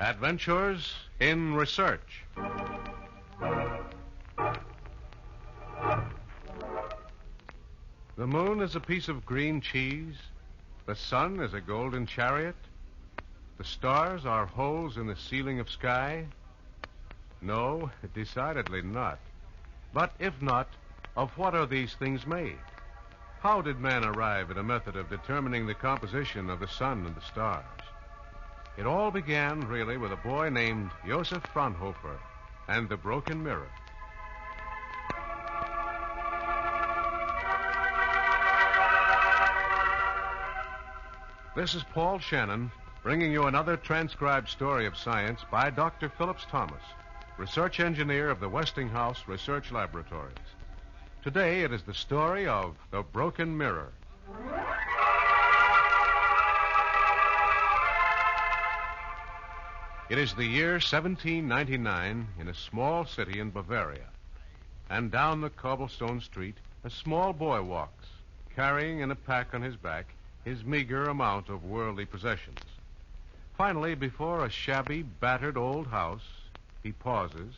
Adventures in Research. The moon is a piece of green cheese. The sun is a golden chariot. The stars are holes in the ceiling of sky. No, decidedly not. But if not, of what are these things made? How did man arrive at a method of determining the composition of the sun and the stars? It all began, really, with a boy named Josef Fraunhofer and the broken mirror. This is Paul Shannon, bringing you another transcribed story of science by Dr. Phillips Thomas, research engineer of the Westinghouse Research Laboratories. Today, it is the story of the broken mirror. It is the year 1799 in a small city in Bavaria. And down the cobblestone street, a small boy walks, carrying in a pack on his back his meager amount of worldly possessions. Finally, before a shabby, battered old house, he pauses,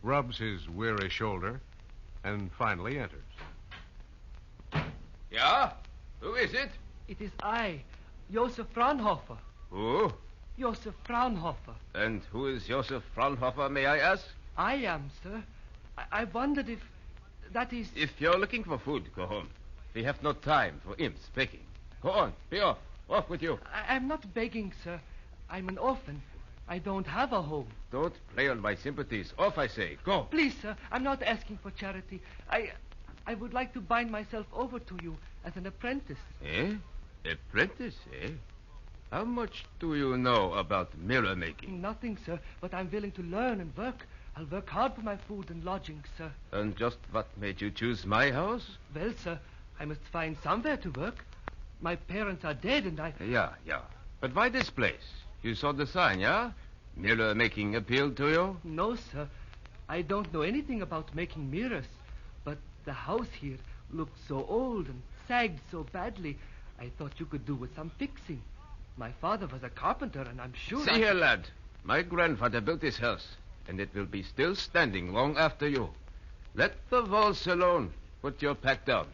rubs his weary shoulder, and finally enters. Yeah? Who is it? It is I, Josef Fraunhofer. Who? Josef Fraunhofer. And who is Josef Fraunhofer, may I ask? I am, sir. I wondered if... that is... If you're looking for food, go home. We have no time for imps begging. Go on, be off. Off with you. I'm not begging, sir. I'm an orphan. I don't have a home. Don't play on my sympathies. Off, I say. Go. Please, sir, I'm not asking for charity. I would like to bind myself over to you as an apprentice. Eh? Apprentice, eh? How much do you know about mirror making? Nothing, sir, but I'm willing to learn and work. I'll work hard for my food and lodging, sir. And just what made you choose my house? Well, sir, I must find somewhere to work. My parents are dead and I... Yeah. But why this place? You saw the sign, yeah? Mirror making appealed to you? No, sir. I don't know anything about making mirrors. But the house here looked so old and sagged so badly, I thought you could do with some fixing. My father was a carpenter, and I'm sure... See here, lad. My grandfather built this house, and it will be still standing long after you. Let the walls alone. Put your pack down.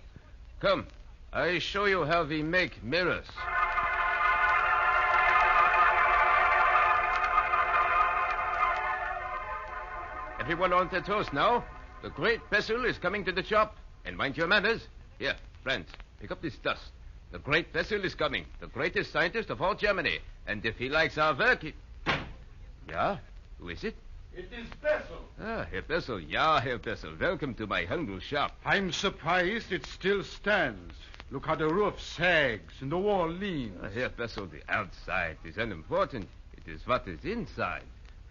Come, I show you how we make mirrors. Everyone on their toes now. The great vessel is coming to the shop. And mind your manners. Here, friends, pick up this dust. The great vessel is coming. The greatest scientist of all Germany. And if he likes our work, he... Yeah? Who is it? It is Bessel. Ah, Herr Bessel. Yeah, Herr Bessel. Welcome to my humble shop. I'm surprised it still stands. Look how the roof sags and the wall leans. Herr Bessel, the outside is unimportant. It is what is inside.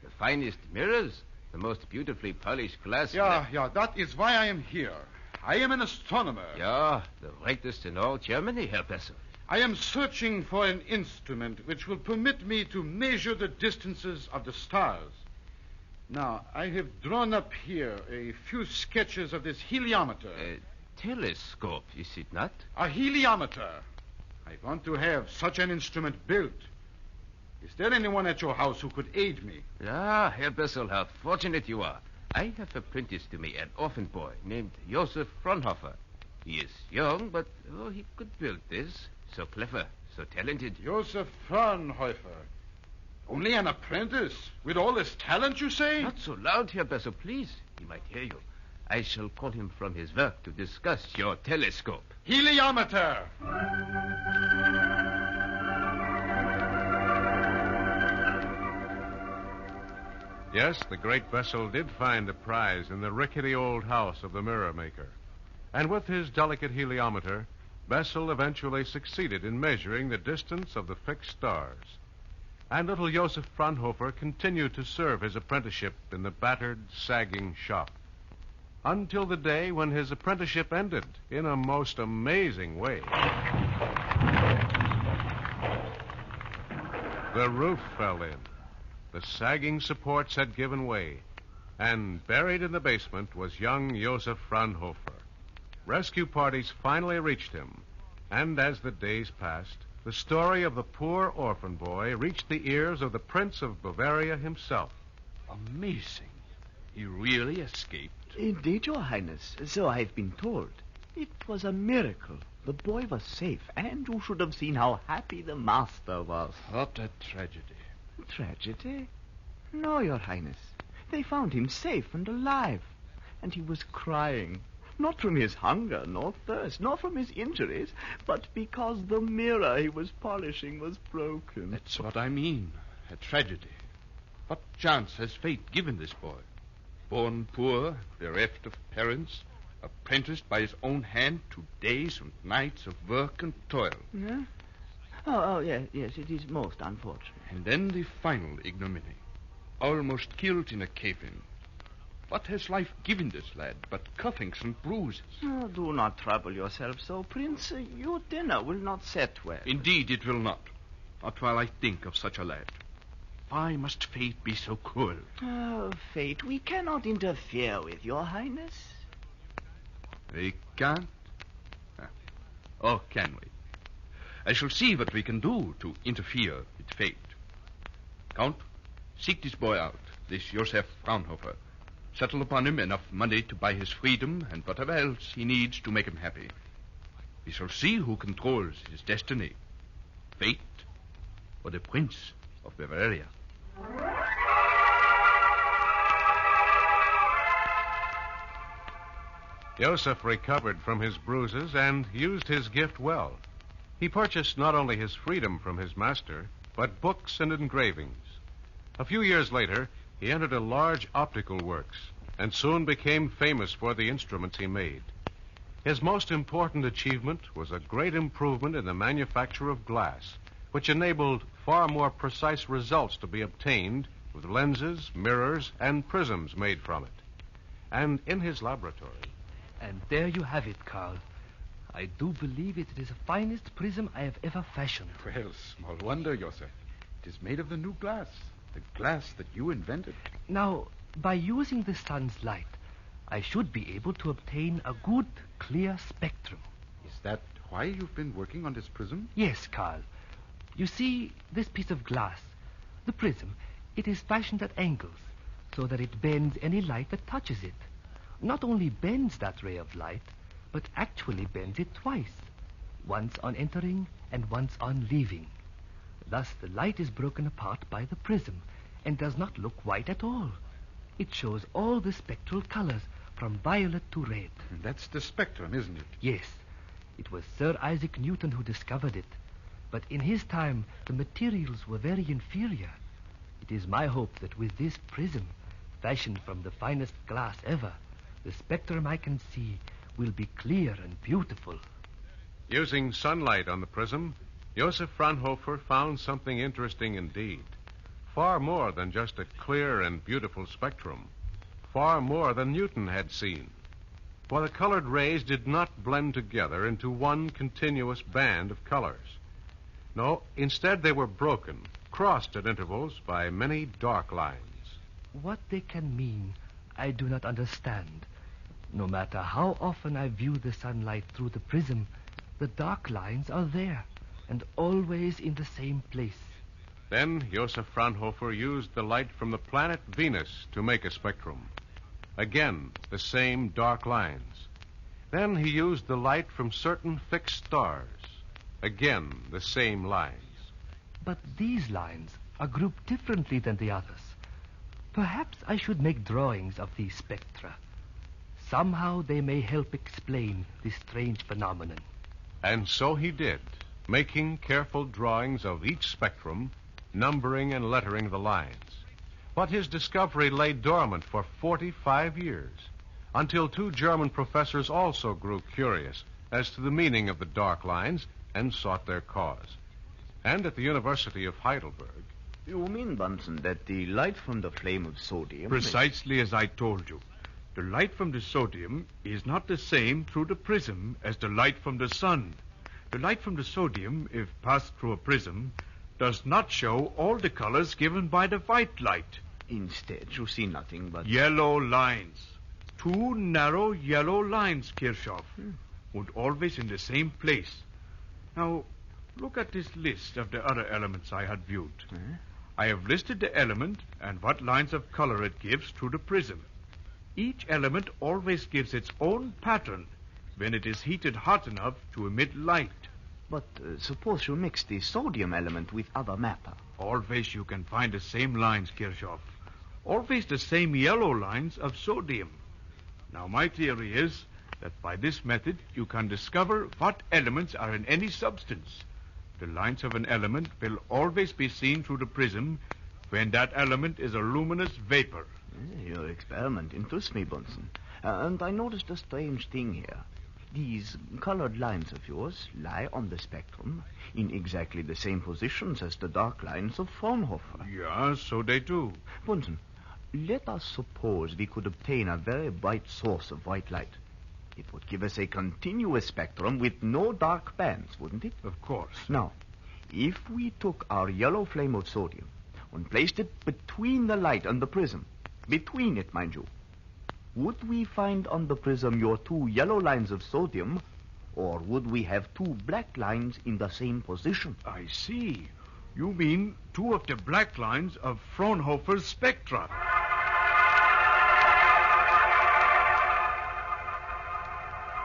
The finest mirrors, the most beautifully polished glass. Yeah, that is why I am here. I am an astronomer. Yeah, the greatest in all Germany, Herr Bessel. I am searching for an instrument which will permit me to measure the distances of the stars. Now, I have drawn up here a few sketches of this heliometer. Telescope, is it not? A heliometer. I want to have such an instrument built. Is there anyone at your house who could aid me? Ah, Herr Bessel, how fortunate you are. I have apprenticed to me an orphan boy named Josef Fraunhofer. He is young, but he could build this. So clever, so talented. Josef Fraunhofer. Only an apprentice? With all this talent, you say? Not so loud, Herr Bessel, please. He might hear you. I shall call him from his work to discuss your telescope. Heliometer! Yes, the great Bessel did find a prize in the rickety old house of the mirror maker. And with his delicate heliometer, Bessel eventually succeeded in measuring the distance of the fixed stars. And little Josef Fraunhofer continued to serve his apprenticeship in the battered, sagging shop. Until the day when his apprenticeship ended in a most amazing way. The roof fell in. The sagging supports had given way, and buried in the basement was young Josef Fraunhofer. Rescue parties finally reached him, and as the days passed, the story of the poor orphan boy reached the ears of the Prince of Bavaria himself. Amazing. He really escaped. Indeed, Your Highness. So I've been told. It was a miracle. The boy was safe, and you should have seen how happy the master was. What a tragedy. Tragedy? No, Your Highness. They found him safe and alive. And he was crying. Not from his hunger, nor thirst, nor from his injuries, but because the mirror he was polishing was broken. That's what I mean. A tragedy. What chance has fate given this boy? Born poor, bereft of parents, apprenticed by his own hand to days and nights of work and toil. Yeah? Oh, yes, it is most unfortunate. And then the final ignominy. Almost killed in a cave-in. What has life given this lad but cuffings and bruises? Oh, do not trouble yourself so, Prince. Your dinner will not set well. Indeed, it will not. Not while I think of such a lad. Why must fate be so cruel? Oh, fate, we cannot interfere with, Your Highness. We can't? Or can we? I shall see what we can do to interfere with fate. Count, seek this boy out, this Josef Fraunhofer. Settle upon him enough money to buy his freedom and whatever else he needs to make him happy. We shall see who controls his destiny. Fate or the Prince of Bavaria. Joseph recovered from his bruises and used his gift well. He purchased not only his freedom from his master, but books and engravings. A few years later, he entered a large optical works and soon became famous for the instruments he made. His most important achievement was a great improvement in the manufacture of glass, which enabled far more precise results to be obtained with lenses, mirrors, and prisms made from it. And in his laboratory... And there you have it, Carl. I do believe it is the finest prism I have ever fashioned. Well, small wonder, Josef. It is made of the new glass. The glass that you invented. Now, by using the sun's light, I should be able to obtain a good, clear spectrum. Is that why you've been working on this prism? Yes, Carl. You see, this piece of glass, the prism, it is fashioned at angles, so that it bends any light that touches it. Not only bends that ray of light, but actually bends it twice, once on entering and once on leaving. Thus the light is broken apart by the prism and does not look white at all. It shows all the spectral colors, from violet to red. And that's the spectrum, isn't it? Yes, it was Sir Isaac Newton who discovered it. But in his time, the materials were very inferior. It is my hope that with this prism, fashioned from the finest glass ever, the spectrum I can see will be clear and beautiful. Using sunlight on the prism, Josef Fraunhofer found something interesting indeed. Far more than just a clear and beautiful spectrum. Far more than Newton had seen. For the colored rays did not blend together into one continuous band of colors. No, instead they were broken, crossed at intervals by many dark lines. What they can mean, I do not understand. No matter how often I view the sunlight through the prism, the dark lines are there, and always in the same place. Then Josef Fraunhofer used the light from the planet Venus to make a spectrum. Again, the same dark lines. Then he used the light from certain fixed stars. Again, the same lines. But these lines are grouped differently than the others. Perhaps I should make drawings of these spectra. Somehow they may help explain this strange phenomenon. And so he did, making careful drawings of each spectrum, numbering and lettering the lines. But his discovery lay dormant for 45 years, until two German professors also grew curious as to the meaning of the dark lines and sought their cause. And at the University of Heidelberg... You mean, Bunsen, that the light from the flame of sodium... Precisely as I told you. The light from the sodium is not the same through the prism as the light from the sun. The light from the sodium, if passed through a prism, does not show all the colors given by the white light. Instead, you see nothing but... Yellow lines. Two narrow yellow lines, Kirchhoff. And always in the same place. Now, Look at this list of the other elements I had viewed. Eh? I have listed the element and what lines of color it gives through the prism. Each element always gives its own pattern when it is heated hot enough to emit light. But suppose you mix the sodium element with other matter. Always you can find the same lines, Kirchhoff. Always the same yellow lines of sodium. Now, my theory is that by this method you can discover what elements are in any substance. The lines of an element will always be seen through the prism when that element is a luminous vapor. Your experiment interests me, Bunsen. And I noticed a strange thing here. These colored lines of yours lie on the spectrum in exactly the same positions as the dark lines of Fraunhofer. Yeah, so they do. Bunsen, let us suppose we could obtain a very bright source of white light. It would give us a continuous spectrum with no dark bands, wouldn't it? Of course. Now, if we took our yellow flame of sodium and placed it between the light and the prism, between it, mind you, would we find on the prism your two yellow lines of sodium, or would we have two black lines in the same position? I see. You mean two of the black lines of Fraunhofer's spectra.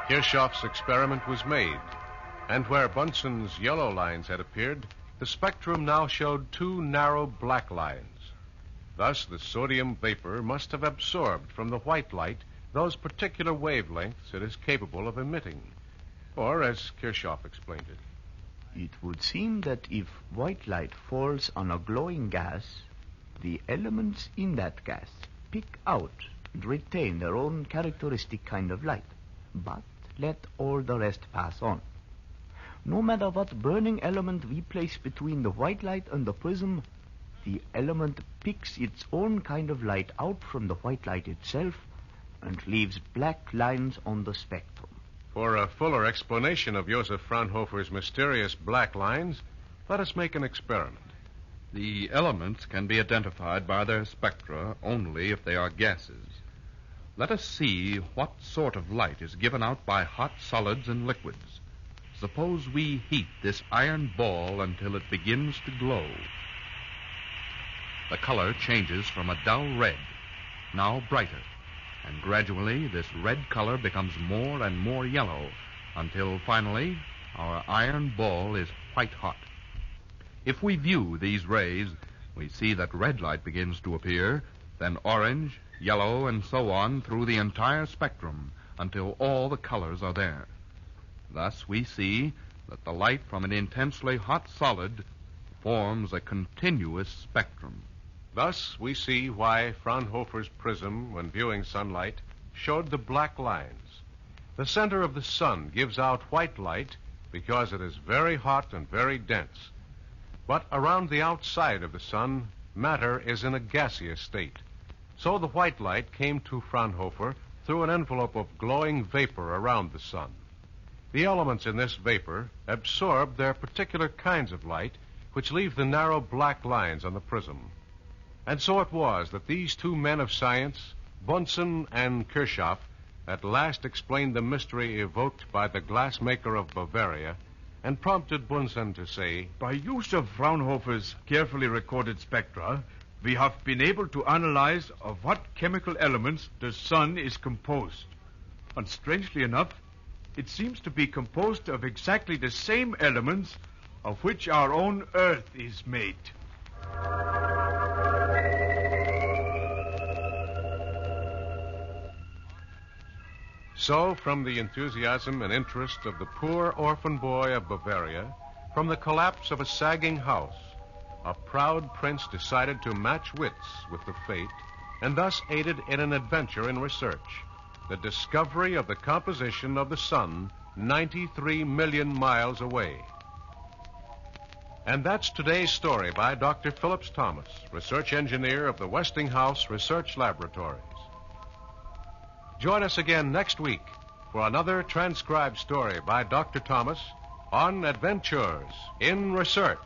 Kirchhoff's experiment was made, and where Bunsen's yellow lines had appeared, the spectrum now showed two narrow black lines. Thus, the sodium vapor must have absorbed from the white light those particular wavelengths it is capable of emitting. Or, as Kirchhoff explained it, It would seem that if white light falls on a glowing gas, the elements in that gas pick out and retain their own characteristic kind of light, but let all the rest pass on. No matter what burning element we place between the white light and the prism, the element picks its own kind of light out from the white light itself and leaves black lines on the spectrum. for a fuller explanation of Josef Fraunhofer's mysterious black lines, let us make an experiment. The elements can be identified by their spectra only if they are gases. Let us see what sort of light is given out by hot solids and liquids. Suppose we heat this iron ball until it begins to glow. The color changes from a dull red, now brighter, and gradually this red color becomes more and more yellow until finally our iron ball is white hot. If we view these rays, we see that red light begins to appear, then orange, yellow, and so on through the entire spectrum until all the colors are there. Thus we see that the light from an intensely hot solid forms a continuous spectrum. Thus, we see why Fraunhofer's prism, when viewing sunlight, showed the black lines. The center of the sun gives out white light because it is very hot and very dense. But around the outside of the sun, matter is in a gaseous state. So the white light came to Fraunhofer through an envelope of glowing vapor around the sun. The elements in this vapor absorb their particular kinds of light, which leave the narrow black lines on the prism. And so it was that these two men of science, Bunsen and Kirchhoff, at last explained the mystery evoked by the glassmaker of Bavaria and prompted Bunsen to say, By use of Fraunhofer's carefully recorded spectra, we have been able to analyze of what chemical elements the sun is composed. And strangely enough, it seems to be composed of exactly the same elements of which our own Earth is made. So, from the enthusiasm and interest of the poor orphan boy of Bavaria, from the collapse of a sagging house, a proud prince decided to match wits with the fate, and thus aided in an adventure in research, the discovery of the composition of the sun 93 million miles away. And that's today's story by Dr. Phillips Thomas, research engineer of the Westinghouse Research Laboratories. Join us again next week for another transcribed story by Dr. Thomas on Adventures in Research.